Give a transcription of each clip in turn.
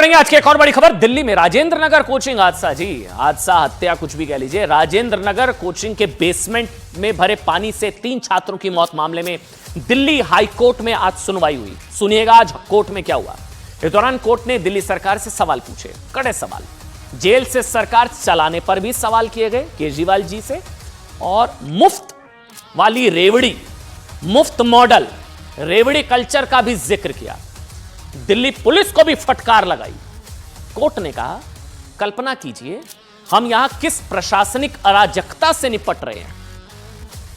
आज की एक और बड़ी खबर। दिल्ली में राजेंद्र नगर कोचिंग हादसा, जी हादसा हत्या कुछ भी कह लीजिए। राजेंद्र नगर कोचिंग के बेसमेंट में भरे पानी से 3 छात्रों की मौत मामले में दिल्ली हाई कोर्ट में आज सुनवाई हुई। सुनिएगा आज कोर्ट में क्या हुआ। इस दौरान कोर्ट ने दिल्ली सरकार से सवाल पूछे, कड़े सवाल। जेल से सरकार चलाने पर भी सवाल किए गए केजरीवाल जी से, और मुफ्त वाली रेवड़ी, मुफ्त मॉडल रेवड़ी कल्चर का भी जिक्र किया। दिल्ली पुलिस को भी फटकार लगाई। कोर्ट ने कहा, कल्पना कीजिए हम यहां किस प्रशासनिक अराजकता से निपट रहे हैं।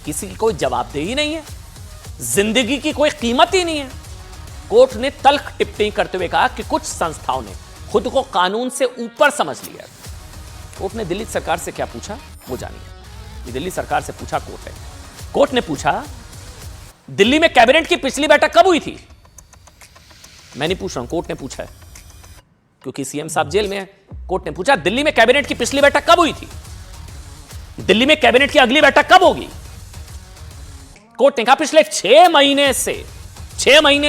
किसी की कोई जवाबदेही नहीं है, जिंदगी की कोई कीमत ही नहीं है। कोर्ट ने तल्ख टिप्पणी करते हुए कहा कि कुछ संस्थाओं ने खुद को कानून से ऊपर समझ लिया। कोर्ट ने दिल्ली सरकार से क्या पूछा वो जानिए। दिल्ली सरकार से पूछा कोर्ट ने पूछा, दिल्ली में कैबिनेट की पिछली बैठक कब हुई थी। मैं नहीं पूछ रहा हूं, कोर्ट ने पूछा है, क्योंकि सीएम साहब जेल में है। कोर्ट ने पूछा, दिल्ली में कैबिनेट की पिछली बैठक कब हुई थी। दिल्ली में कैबिनेट की अगली बैठक कब होगी। कोर्ट ने कहा, पिछले 6 महीने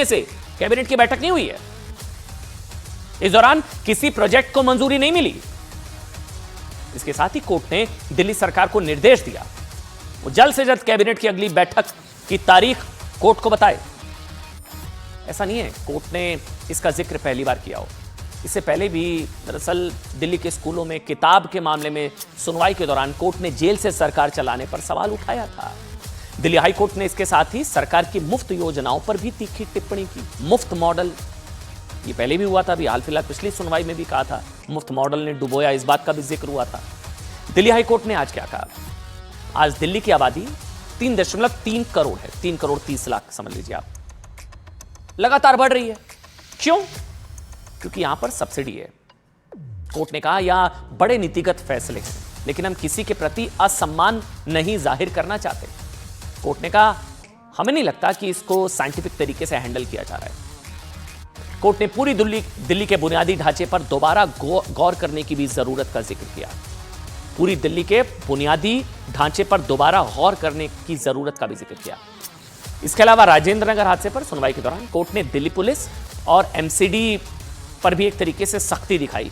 से कैबिनेट की बैठक नहीं हुई है। इस दौरान किसी प्रोजेक्ट को मंजूरी नहीं मिली। इसके साथ ही कोर्ट ने दिल्ली सरकार को निर्देश दिया, वो जल्द से जल्द कैबिनेट की अगली बैठक की तारीख कोर्ट को बताए। ऐसा नहीं है कोर्ट ने इसका जिक्र पहली बार किया हो। इससे पहले भी दरअसल दिल्ली के स्कूलों में किताब के मामले में सुनवाई के दौरान कोर्ट ने जेल से सरकार चलाने पर सवाल उठाया था। दिल्ली हाई कोर्ट ने इसके साथ ही सरकार की मुफ्त योजनाओं पर भी तीखी टिप्पणी की। मुफ्त मॉडल, ये पहले भी हुआ था, अभी हाल फिलहाल पिछली सुनवाई में भी कहा था मुफ्त मॉडल ने डुबोया, इस बात का भी जिक्र हुआ था। दिल्ली हाई कोर्ट ने आज क्या कहा। आज दिल्ली की आबादी 3.3 करोड़ है, 3 करोड़ 30 लाख समझ लीजिए आप। लगातार बढ़ रही है। क्यों? क्योंकि यहां पर सब्सिडी है। कोर्ट ने कहा, यहां बड़े नीतिगत फैसले हैं, लेकिन हम किसी के प्रति असम्मान नहीं जाहिर करना चाहते। कोर्ट ने कहा, हमें नहीं लगता कि इसको साइंटिफिक तरीके से हैंडल किया जा रहा है। कोर्ट ने पूरी दिल्ली के बुनियादी ढांचे पर दोबारा गौर करने की भी जरूरत का जिक्र किया। पूरी दिल्ली के बुनियादी ढांचे पर दोबारा गौर करने की जरूरत का भी जिक्र किया। इसके अलावा राजेंद्र नगर हादसे पर सुनवाई के दौरान कोर्ट ने दिल्ली पुलिस और एमसीडी पर भी एक तरीके से सख्ती दिखाई।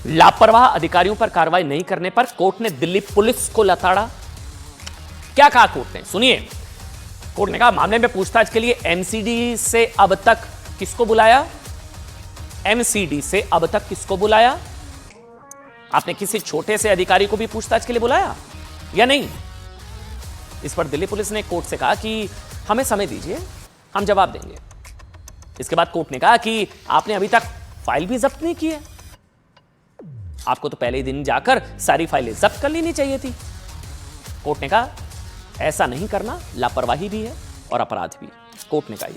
लापरवाह अधिकारियों पर कार्रवाई नहीं करने पर कोर्ट ने दिल्ली पुलिस को लताड़ा। क्या कहा कोर्ट ने, सुनिए। कोर्ट ने कहा, मामले में पूछताछ के लिए एमसीडी से अब तक किसको बुलाया। एमसीडी से अब तक किसको बुलाया। आपने किसी छोटे से अधिकारी को भी पूछताछ के लिए बुलाया या नहीं। इस पर दिल्ली पुलिस ने कोर्ट से कहा कि हमें समय दीजिए, हम जवाब देंगे। इसके बाद कोर्ट ने कहा कि आपने अभी तक फाइल भी जब्त नहीं की है। आपको तो पहले दिन जाकर सारी फाइलें जब्त कर लेनी चाहिए थी। कोर्ट ने कहा, ऐसा नहीं करना लापरवाही भी है और अपराध भी। कोर्ट ने कहा।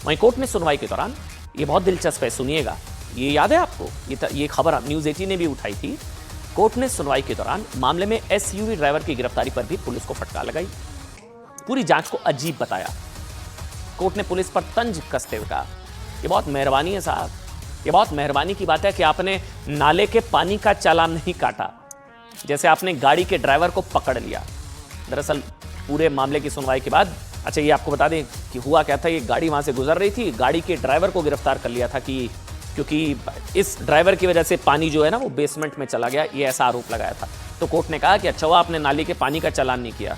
वहीं कोर्ट ने सुनवाई के दौरान, यह बहुत दिलचस्प है, सुनिएगा, ये याद है आपको, ये खबर न्यूज़ 18 ने भी उठाई थी। कोर्ट ने सुनवाई के दौरान मामले में एसयूवी ड्राइवर की गिरफ्तारी पर भी पुलिस को फटकार लगाई। पूरी जांच को अजीब बताया। कोर्ट ने पुलिस पर तंज कसते हुए कहा, यह बहुत मेहरबानी है साहब, यह बहुत मेहरबानी की बात है कि आपने नाले के पानी का चालान नहीं काटा, जैसे आपने गाड़ी के ड्राइवर को पकड़ लिया। दरअसल पूरे मामले की सुनवाई के बाद, अच्छा ये आपको बता दें कि हुआ क्या था, ये गाड़ी वहां से गुजर रही थी, गाड़ी के ड्राइवर को गिरफ्तार कर लिया था कि क्योंकि इस ड्राइवर की वजह से पानी जो है ना वो बेसमेंट में चला गया, ये ऐसा आरोप लगाया था। तो कोर्ट ने कहा कि अच्छा हुआ आपने नाले के पानी का चालान नहीं किया,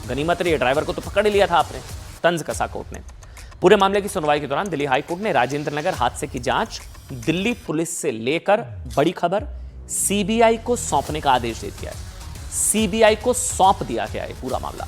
गनीमत रही, ड्राइवर को तो पकड़ लिया था आपने। तंज कसा कोर्ट ने। पूरे मामले की सुनवाई के दौरान दिल्ली हाई कोर्ट ने राजेंद्र नगर हादसे की जांच दिल्ली पुलिस से लेकर बड़ी खबर सीबीआई को सौंपने का आदेश दे दिया है। सीबीआई को सौंप दिया गया है पूरा मामला।